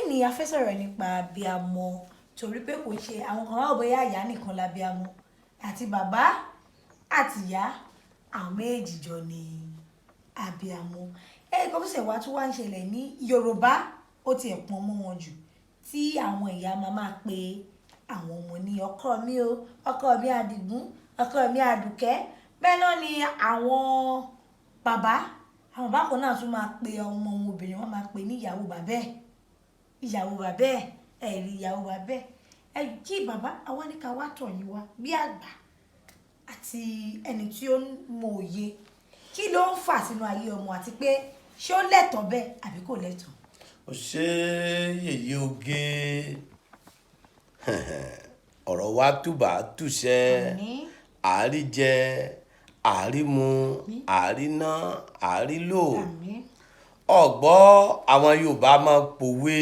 ni a fẹ́ sọ̀rọ̀ nípa abiyamo torí pé kò ṣe àwọn kan wá bóyá ìyá nìkan labiyamo àti bàbá àti ìyá àwọn méjì jọ ni abiyamo. Kó tó ṣe wá tún wá ń ṣẹlẹ̀ ní Yorùbá ó ti ẹ̀ pọn mọ́ wọn jù tí àwọn ìyá máa pe àwọn ọmọ ní ọkọ mi o, ọkọ mi Àdìgún, ọkọ mi Àdùkẹ́. Bẹ́ẹ̀ náà ni àwọn bàbá kan náà tún máa pe ọmọ wọn obìnrin, wọ́n máa pe ní ìyàwó bàbá ẹ̀, ìyàwó bàbá ẹ̀, ẹ̀rí ìyàwó bàbá ẹ̀. Kí bàbá àwa ní ká wá tọ̀ yín wá bí àgbà àti ẹni tí ó mọ òye kí ló ń fà sínú ayé ọmọ àti pé ṣé ó lẹ́tọ̀ọ́ bẹ́ẹ̀ àbí kò lẹ́tọ̀ọ́. Ó ṣe yèyé oge ọ̀rọ̀ wa túbà túṣẹ́ àríjẹ àrímu àríná àrílò ọ̀gbọ́ àwọn Yorùbá máa pòwe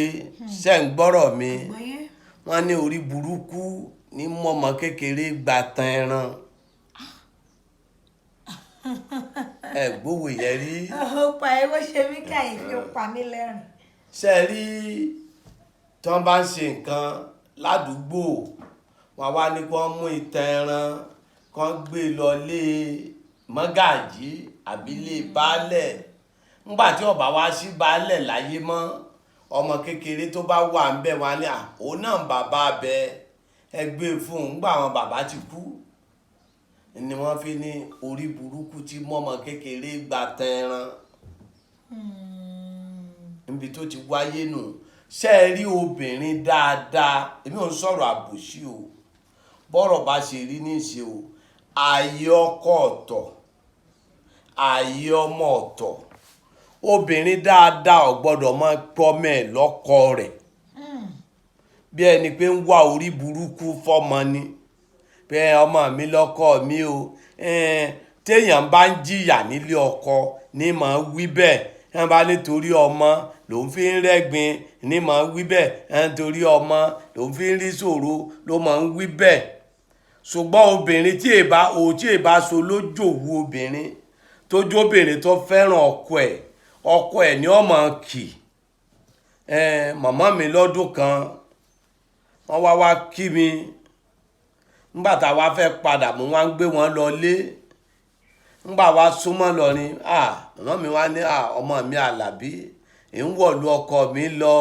ṣe ń gbọ́rọ̀ mi wọ́n ní orí burúkú ní mọ́mọ kékeré gba tan ẹran gbówó yẹn rí. ó pa ewé ṣe mí kàyéfì ó pa mí lẹ́rìn. ṣe rí tí wọ́n bá ń ṣe nǹkan ládùúgbò wọn wá ní kí wọ́n mú ìtàn ẹran kí wọ́n gbé lọ lé mọ́gàjí àbí lé baálẹ̀ ńgbà tí ọba wá sí baálẹ̀ láyé mọ́ ọmọ kékeré tó bá wà ń bẹ̀ wá ní òun náà bàbá bẹ ẹgbẹ́ fún un ńgbà àwọn bàbá ti kú ni wọ́n fi ní orí burúkú tí mọ́mọ kékeré gba tan ẹran níbi tó ti wáyé nù. Ṣé ẹ rí obìnrin dáadáa èmi ò ń sọ̀rọ̀ àbòsí o bọ́rọ̀ bá ṣe rí ní ìṣe o ààyè ọkọ ọ̀tọ̀ ààyè ọmọ ọ̀tọ̀ obìnrin dáadáa ò gbọ́dọ̀ máa pọ́mọ ẹ̀ lọ́kọ rẹ̀ bí ẹni pé ń wá orí burúkú fọ́mọ ni pé ọmọ mi lọ́kọ mi o téèyàn bá ń jìyà nílé ọkọ ní máa wí bẹ́ẹ̀ wọ́n bá nítorí ọmọ lòun fi ń rẹ́gbin ní máa ń wí bẹ́ẹ̀ nítorí ọmọ lòun fi ń rí ṣòro ló máa ń wí bẹ́ẹ̀ ṣùgbọ́n obìnrin tí èbá so lójòwú obìnrin tó jóbìnrin tó fẹ́ràn ọkọ ẹ̀ ní ọmọ kì màmá mi lọ́dún kan wọ́n wá kí mi nígbà táwa fẹ́ padà mo wá ń gbé wọn lọ lé ńgbà wá súnmọ́ lọ́rin màmá mi wá ní ọmọ mi Àlàbí ń wọ̀lú ọkọ mi lọ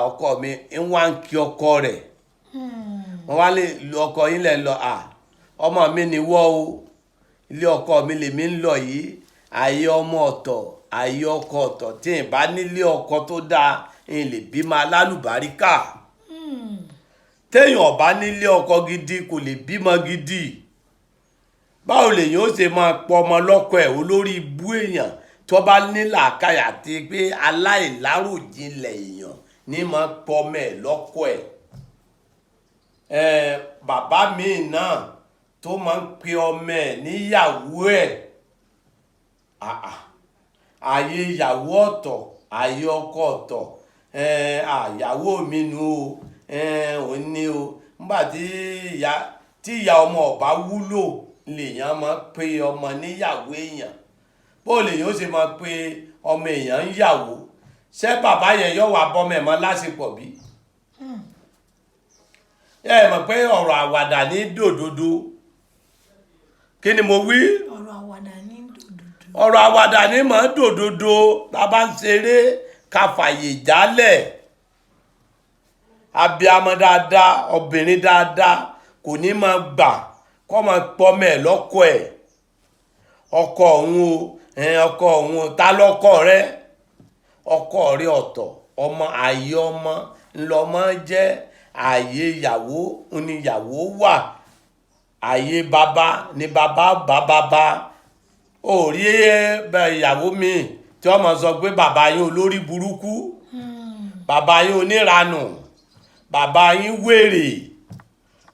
ọkọ mi ń wá ń kí ọkọ rẹ̀ wọ́n wá lè lu ọkọ yín lẹ̀ lọ ọmọ mi ni wọ́ o ilé ọkọ mi lèmi ń lọ yìí ààyè ọmọ ọ̀tọ̀ ààyè ọkọ ọ̀tọ̀ tí ì bá nílé ọkọ tó dáa ń lè bímọ alálùbáríkà téèyàn bá nílé ọkọ gidi kò lè bímọ gidi báwo lèyàn ó ṣe máa pọ ọmọ lọ́kọ ẹ̀ olórí ibú èèyàn tó bá ní làákàyà àti pé aláìláròjinlẹ̀ èèyàn ní máa pọ ọmọ ẹ̀ lọ́kọ ẹ̀ bàbá mi náà tó máa ń pe ọmọ ẹ̀ níyàwó ẹ̀ ààyè ìyàwó ọ̀tọ̀ ààyè ọkọ ọ̀tọ̀ àyàwó mi nu o ò ní o nígbà tí ìyá ọmọ ọba wúlò lèèyàn máa pe ọmọ níyàwó èèyàn bó lèèyàn ó ṣe máa pe ọmọ èèyàn ń yàwó ṣé bàbá yẹn yọ wà bọ́mọ ẹ̀ mọ́ lásìkò bí? ẹ mọ̀ pé ọ̀rọ̀ àwàdà ní dòdòdó kí ni mo wí? ọ̀rọ̀ àwàdà ní dòdòdó. ọ̀rọ̀ àwàdà ní mọ̀ dòdòdó tá a bá ń ṣeré ká fàyè jálẹ̀ abiyamọ dáadáa obìnrin dáadáa kò ní máa gbà kọ́ máa pọ́mọ ẹ̀ lọ́kọ ẹ̀ ọkọ òun o ta lọ́kọ rẹ ọkọ rẹ ọ̀tọ̀ ọmọ ààyè ọmọ ńlọmọ jẹ́ ààyè ìyàwó níyàwó wà ààyè bàbá ní bàbá ò rí ìyàwó mi tí wọ́n máa sọ pé bàbá yín olórí burúkú bàbá yín oníranù bàbá yín wèrè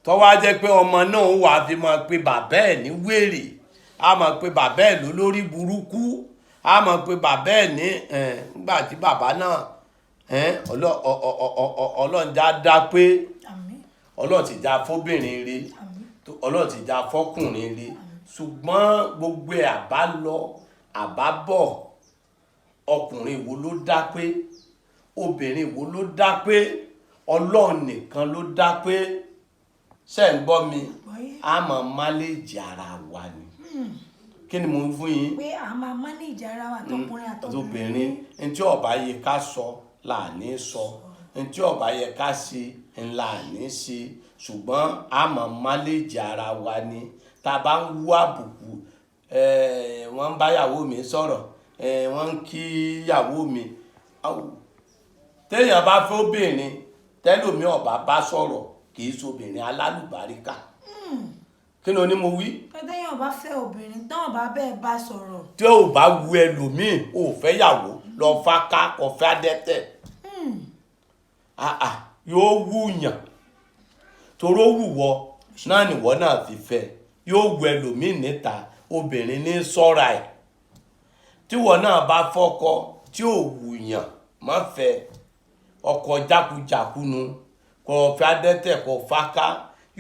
tó wá jẹ́ pé ọmọ náà wà fi máa pe bàbá ẹ̀ ní wèrè a máa pe bàbá ẹ̀ lólórí burúkú a máa pe bàbá ẹ̀ ní nígbà tí bàbá náà ọlọ́run já dá pé ọlọ́run ti já fóbìnrin rí ọlọ́run ti já fọ́kùnrin rí ṣùgbọ́n gbogbo ẹ̀ àbá lọ àbá bọ̀ ọkùnrin wo ló dá pé obìnrin wo ló dá pé Ọlọ́run nìkan ló dá pé ṣe ń gbọ́ mi a máa máléjì ara wa ni kí ni mo ń fún yín pé a máa mánéjì ara wa tọkùnrin àtobìnrin ní tí ó bá yẹ ká sọ là ní sọ ní tí ó bá yẹ ká ṣe ńlá ní ṣe ṣùgbọ́n a máa máléjì ara wa ni tá a bá ń wú àbùkù wọ́n ń bá yàwó mi sọ̀rọ̀ wọ́n ń kí yàwó mi téèyàn bá fẹ́ obìnrin tẹ́lòmí ọ̀bá bá sọ̀rọ̀ kì í sobìnrin alálùbáríkà kí ni o ní mo wí. téèyàn bá fẹ́ obìnrin tán bá bẹ́ẹ̀ bá sọ̀rọ̀. tí ò bá wu ẹlòmíì ò fẹ́ yàwó lọ fáká kọfẹ́ adẹ́tẹ̀ yóò wúyàn toró wùwọ náà nìwọ náà fi fẹ́ yóò wu ẹlòmíì níta obìnrin ní sọ́ra ẹ̀ tíwọ náà bá fọ́kọ tí ò wùyàn má fẹ́ ọkọ jákujàku nu kọfẹ́ adẹ́tẹ̀ kọ fáká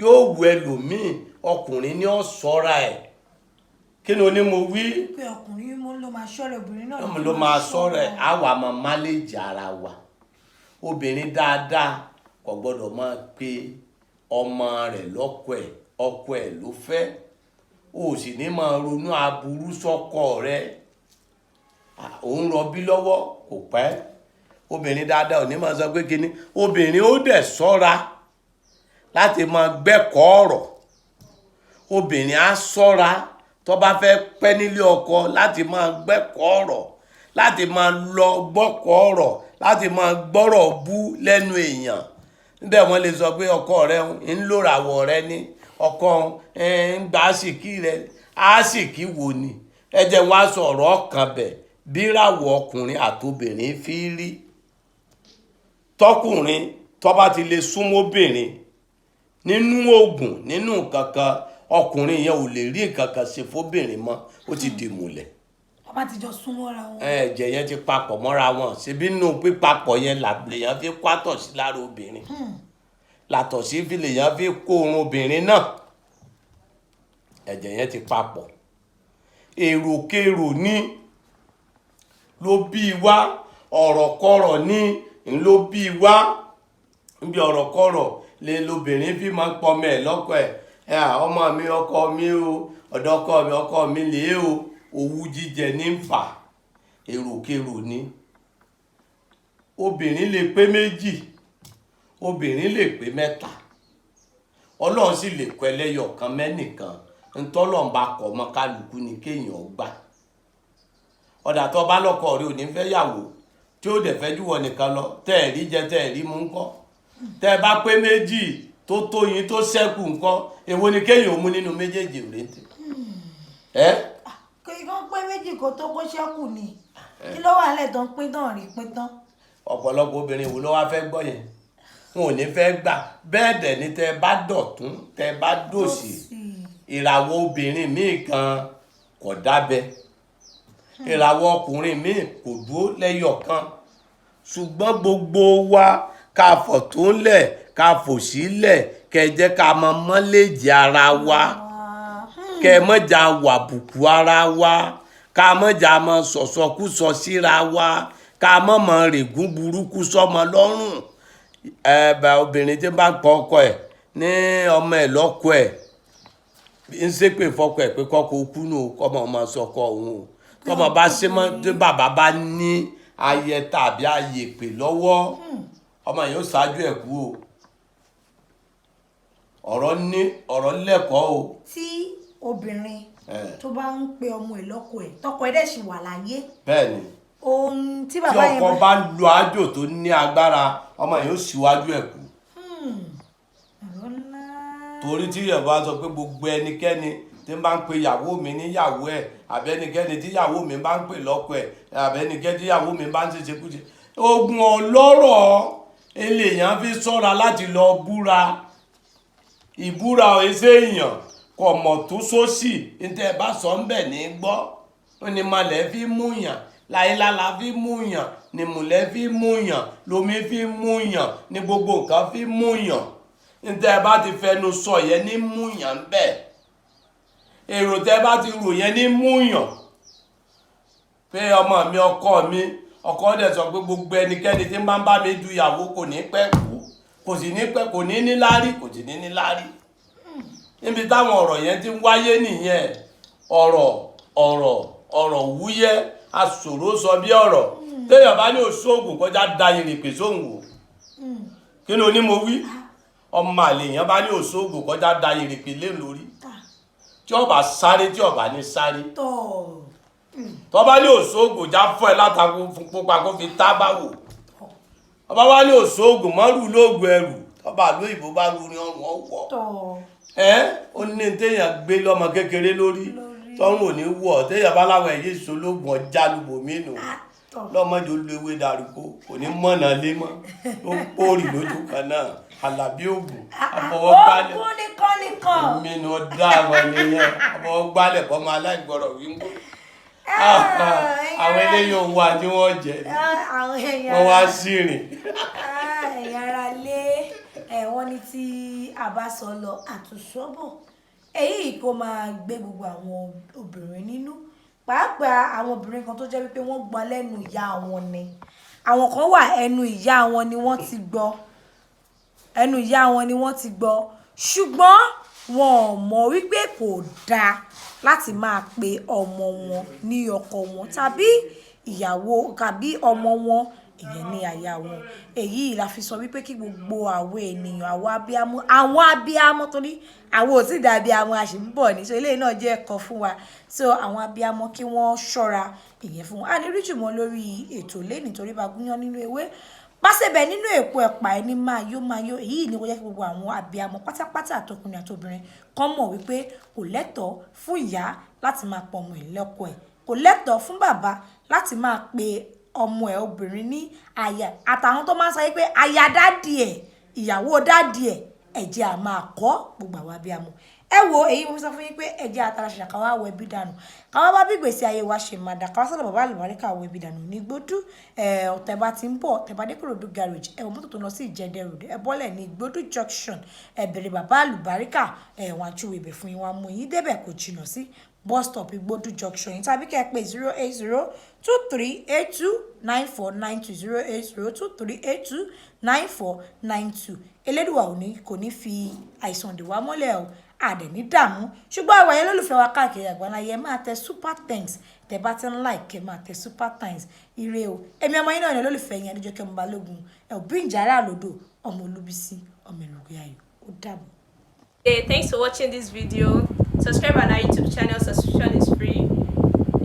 yóò wu ẹlòmíì ọkùnrin ní ọ̀sọ́ra ẹ̀ kí ni o ní mo wí. pé ọkùnrin ló máa ṣọ́rẹ̀ obìnrin náà ló máa ṣọ́rẹ̀ àwa máa máléjì ara wa obìnrin dáadáa kò gbọ́dọ̀ máa pe ọmọ rẹ̀ lọ́kọ ẹ̀ ọkọ ẹ̀ ló fẹ́ o sì ní máa ronú aburú sọ́kọ rẹ̀ òun rọbí lọ́wọ́ kò pẹ́ obìnrin dáadáa ò ní máa sọ pé kíní obìnrin ó dẹ̀ ṣọ́ra láti máa gbẹ́kọ̀ọ́ ọ̀rọ̀ obìnrin á ṣọ́ra tó bá fẹ́ pẹ́ nílé ọkọ láti máa gbẹ́kọ̀ọ́ ọ̀rọ̀ láti máa lọ gbọ́kọ̀ọ́ ọ̀rọ̀ láti máa gbọ́rọ̀ bú lẹ́nu èèyàn níbẹ̀ wọ́n lè sọ pé ọkọ rẹ ń lòràwọ̀ rẹ ní ọkọ ń gba àsìkí rẹ àsìkí wo ni ẹ jẹ́ wá sọ̀rọ̀ kan bẹ̀ bíràwọ̀ ọkùnrin àtobìnrin fi rí tọkùnrin tó bá ti lè súnmọ́bìnrin nínú oògùn nínú kankan ọkùnrin yẹn ò lè rí kankan ṣe fóbìnrin mọ́ ó ti di ìmùlẹ̀. wọ́n bá ti jọ sún mọ́ra wọn. ẹ̀jẹ̀ yẹn ti papọ̀ mọ́ra wọn ṣebí nínú pípapọ̀ yẹn lèèyàn fi kó àtọ̀sí lára obìnrin látọ̀sí fi lèèyàn fi kó orun obìnrin náà ẹ̀jẹ̀ yẹn ti papọ̀ èròkèrò ní ló bí wá ọ̀rọ̀kọ̀rọ̀ ní ló bí wá níbi ọ̀rọ̀kọ̀rọ̀ lè lobìnrin fi máa ń pọmọ ẹ̀ lọ́kọ ẹ̀ ọmọ mi ọkọ mi o ọ̀dọ̀ ọkọ mi lèé o owú jíjẹ ní fà èròkèrò ní obìnrin lè pé méjì obìnrin lè pé mẹ́ta ọlọ́run sì lè kọ ẹlẹ́yọ̀ kan mẹ́nìkan ntọ́lọ́run bá kọ̀ mọ́ kálukú ni kéèyàn gbà ọ̀dà tó bá lọ́kọ rí òní fẹ́ yàwó tí ó dẹ̀ fẹ́ júwọ́ nìkan lọ tẹ́ ẹ̀ rí jẹ tẹ́ ẹ̀ rí mú ńkọ́ tẹ́ ẹ bá pé méjì tó tóyin tó ṣẹ́kù ńkọ́ èwo ni kéèyàn ó mú nínú méjèèjì òrèǹtè kí wọ́n pé méjì kó tó kó ṣẹ́kù ni kí ló wà lẹ̀ tó ń pín tán rí pín tán. ọ̀pọ̀lọpọ̀ obìnrin wo ló wá fẹ́ gbọ́ yẹn wọn ò ní fẹ́ gbà bẹ́ẹ̀ dẹ̀ ni tẹ́ ẹ bá dọ̀tún tẹ́ ẹ bá dòsì ìràwọ̀ obìnrin míì kan kò dábẹ́ ìràwọ̀ ọkùnrin míì kò dúró lẹ́yọ̀ kan ṣùgbọ́n gbogbo wa ká fọ̀ tó ń lẹ̀ ká fò sílẹ̀ kẹ́ jẹ́ ká mọ mọ́lẹ́jì ara wa kẹ mọ̀jà wà bùkù ara wa ká mọ̀jà mọ sọ̀sọ̀kúsọ síra wa ká mọ̀mọ́ règún burúkú sọmọ lọ́rùn obìnrin tí bá pọ̀ ọkọ ẹ̀ ní ọmọ ẹ̀ lọ́kọ ẹ̀ ń ṣépè fọkọ ẹ̀ pé kọ́kọ́ kú nù kọ́mọ ọmọ sọkọ òun o kọ́mọ bá ṣe mọ́ tí bàbá bá ní ayẹ tàbí ayè pè lọ́wọ́ ọmọ yìí ó ṣáájú ẹ̀ kú o ọ̀rọ̀ lẹ́kọ̀ọ́ o. tí obìnrin tó bá ń pe ọmọ ẹ̀ lọ́kọ ẹ̀ tọkọ ẹ̀ dẹ̀ sì wà láyé. bẹ́ẹ̀ni ohun tí bàbá yẹn tí ọkọ bá lo àjò tó ní agbára ọmọ yìí ó síwájú ẹ̀ kú. torí tí yorùbá sọ pé gbogbo ẹnikẹ́ni tí ń bá ń pe ìyàwó mi níyàwó ẹ̀ àbí ẹnikẹ́ni tí ìyàwó mi bá ń pè lọ́kọ ẹ̀ àbí ẹnikẹ́ni tí ìyàwó mi bá ń ṣe ṣekúṣe ogun ọlọ́rọ̀ eléyàn fi ṣọ́ra láti lọ búra ìbúra ẹsẹ̀ èèyàn kò mọ̀ tó sósì níta ẹ bá sọ ń bẹ̀ ní gbọ́ ó ní malẹ̀ fi múyàn láìlála fi múyàn ní múlẹ̀ fi múyàn lomi fi múyàn ní gbogbo nǹkan fi múyàn níta ẹ bá ti fẹnu sọ yẹn ní múyàn bẹ́ẹ̀ èrò tẹ bá ti rò yẹn ní múyàn pé ọmọ mi ọkọ mi ọkọ dẹ̀ sọ pé gbogbo ẹnikẹ́ni tí máa ń bá mi du ìyàwó kò ní pẹ́ kú kò sì ní pẹ́ kò ní níláárí kò sì ní níláárí níbi táwọn ọ̀rọ̀ yẹn ti ń wáyé nìyẹn ọ̀rọ̀ wúyẹ́ aṣòro sọ bí ọ̀rọ̀ téèyàn bá ní òṣoògùn kọjá da ìrèpè sóhùn wò kí ni oní mo wí ọmọ àlè yẹn bá ní òṣoògùn kọjá da ìrèpè lé lórí tí ó bá sáré tí ó bá ní sáré tó bá ní òṣoògùn já fọ́ ẹ látàkùn fún pupa kó fi tábà wò ọba wá ní òṣoògùn mọ́rù lóògùn ẹrù tọ́ba lóyìnbó bá rú ní ọrùn ọwọ́ ó ní téèyàn gbé lọ́mọ kékeré lórí tọ́run ò ní wọ̀ téèyàn bá láwọn ẹ̀yẹ ìṣológun ọjà lùbòmínú lọ́mọdé olówó darúgbó kò ní mọ̀nà lé mọ́ ó ń pòrì lójú kan náà Àlàbí ògùn àfọwọ́gbálẹ̀ èmi ni ó dá àwọn ènìyàn àfọwọ́gbálẹ̀ bọ́mọ aláìgbọ́rọ̀ wíńgbó àwọn eléyìí òun wà tí wọ́n jẹ wọ́n wá sí rìn. ẹ̀yà ara lé wọ́n ní tí a bá sọ lọ àtúnṣọ́bọ̀ èyí kò máa gbé gbogbo àwọn obìnrin nínú pàápàá àwọn obìnrin kan tó jẹ́ wípé wọ́n gbọ́n lẹ́nu ìyá wọn ni àwọn kan wà ẹnu ìyá wọn ni wọ́n ti gbọ́ ẹnu ìyá wọn ni wọ́n ti gbọ́ ṣùgbọ́n wọn ò mọ̀ wípé kò dáa láti máa pe ọmọ wọn ní ọkọ wọn tàbí ìyàwó tàbí ọmọ wọn ìyẹn ní aya wọn èyí la fi sọ wípé kí gbogbo àwọn ènìyàn àwọn abiyamọ torí àwọn ò sì dàbí àwọn àṣìǹbọ̀ ní so eléyìí náà jẹ́ ẹ̀kọ́ fún wa so àwọn abiyamọ kí wọ́n ṣọ́ra ìyẹn fún wọn a ní rí jùmọ̀ lórí ètò lẹ́nìí torí bá gúnyán nínú ewé pásẹ̀bẹ̀ nínú èpo ẹ̀pà ẹni máa yó èyí ni kò jẹ́ kí gbogbo àwọn abiyamọ pátápátá àtọkùnrin àtobìnrin kan mọ̀ wípé kò lẹ́tọ̀ọ́ fún ìyá láti máa pọ̀ ọmọ ẹ̀ lọ́kọ ẹ̀ kò lẹ́tọ̀ọ́ fún bàbá láti máa pe ọmọ ẹ̀ obìnrin ní aya àtàwọn tó máa ń sọ pé aya dádì ẹ̀ ìyàwó dádì ẹ̀ ẹ̀jẹ̀ à máa kọ́ gbogbo àwọn abiyamọ ẹ wo èyí mo sọ fún yín pé ẹ̀jẹ̀ àtàrà ṣàṣà káwá wọ ẹbí dànù káwá bá bí gbèsè ayé wa ṣe máa dà káwá sọ́dọ̀ Baba Alubarika wọ ẹbí dànù ní Gbódú ọ̀tẹ̀ bá ti ń bọ̀ tẹ̀ bá dé Ìkòròdú garage ẹ̀wọ̀n mọ́tò tó lọ sí Ìjẹ̀dẹ̀ road ẹ bọ́lẹ̀ ní Gbódú junction bèrè Baba Alubarika wọn àti ìwé ibẹ̀ fún yín wọn mú yín débẹ̀ kò jìnnà sí bus stop Gbódú junction yìí tàbí kẹ́ ẹ pé 08023829492 08023829492 Elédùà kò ní fi àìsàn dè wá mọ́lẹ̀ o àdẹ̀ ní dààmú ṣùgbọ́n àwọn ẹ̀yẹ́ lólùfẹ́ wa káàkiri àgbáláyé máa tẹ super thanks tẹ bá ti ń like máa tẹ super thanks ire o èmi ọmọ yín náà ní olólùfẹ́ yẹn Adéjọkẹ́ Balógun òbí ìjàrá àlòdò ọmọ Olúbísí ọmọ ìrògbé ayò ó dàbọ̀. Hey, thanks for watching this video. Subscribe on our YouTube channel. Subscription is free.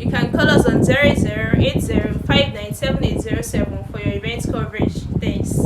You can call us on 0080597807 for your event coverage. Thanks.